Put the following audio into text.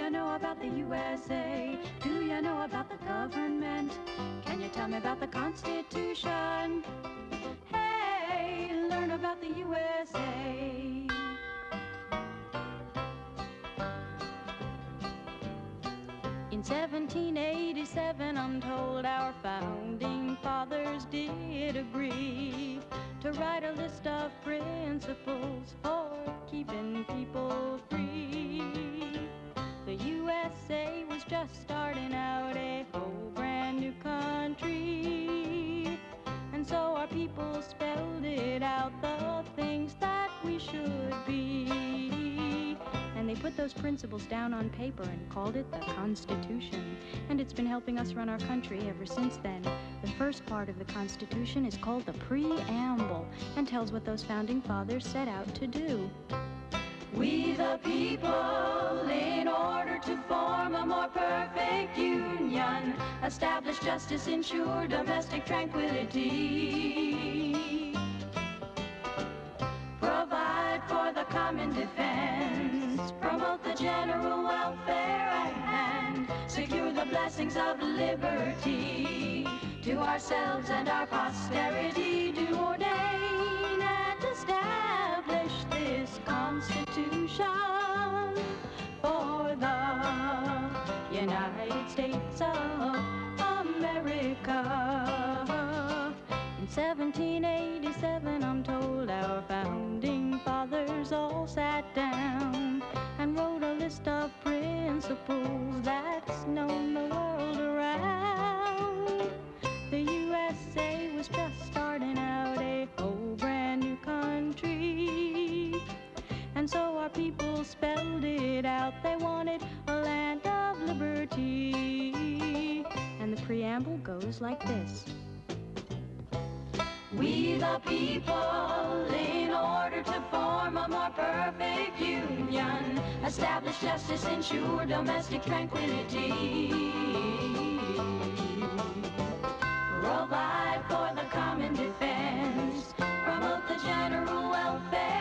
you know about the USA? Do you know about the government? Can you tell me about the Constitution? Hey, learn about the USA. In 1787, I'm told our founding fathers did agree to write a list of principles for keeping people free. The USA was just starting out a whole brand new country, and so our people spelled it out, the things that we should be. And they put those principles down on paper and called it the Constitution. And it's been helping us run our country ever since then. The first part of the Constitution is called the Preamble and tells what those founding fathers set out to do. We the people, in order to form a more perfect union, establish justice, ensure domestic tranquility, provide for the common defense, promote the general welfare, and secure the blessings of liberty to ourselves and our posterity. Do ordain and establish this Constitution for the United States of America. In 1787, I'm told our founding fathers all sat down and wrote a list of principles that's known the world around. The USA was just starting out a whole brand new country, and so our people spelled it out. They wanted a land of liberty, and the preamble goes like this. We the people, in order to form a more perfect union, establish justice, ensure domestic tranquility, provide for the common defense, promote the general welfare,